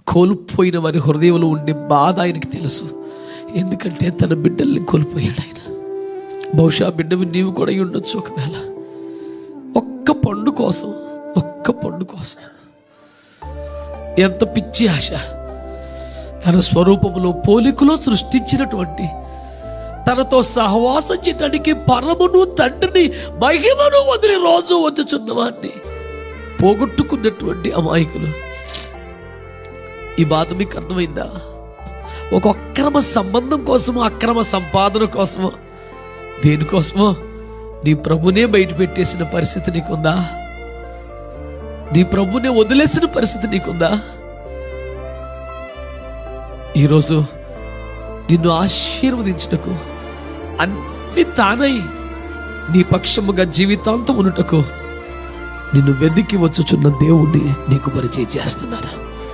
కోల్పోయిన వారి హృదయంలో ఉండే బాధ ఆయనకి తెలుసు. ఎందుకంటే తన బిడ్డల్ని కోల్పోయాడు ఆయన. బహుశా బిడ్డవి నీవు కూడా ఉండొచ్చు. ఒకవేళ ఒక్క పండు కోసం ఎంత పిచ్చి ఆశ. తన స్వరూపములో పోలికలో సృష్టించినటువంటి, తనతో సహవాసం చేయడానికి పరమును తండ్రిని మహిమను వదిలి రోజు వచ్చుచున్నవాడిని పోగొట్టుకున్నటువంటి అమాయకులు. ఈ బాధ మీకు అర్థమైందా? ఒక అక్రమ సంబంధం కోసమో, అక్రమ సంపాదన కోసమో, దేనికోసమో నీ ప్రభునే బయట పెట్టేసిన పరిస్థితి నీకుందా? నీ ప్రభునే వదిలేసిన పరిస్థితి నీకుందా? ఈరోజు నిన్ను ఆశీర్వదించుటకు, అన్ని తానై నీ పక్షముగా జీవితాంతం ఉన్నటకు నిన్ను వెతికి వచ్చుచున్న దేవుణ్ణి నీకు పరిచయం చేస్తున్నాను.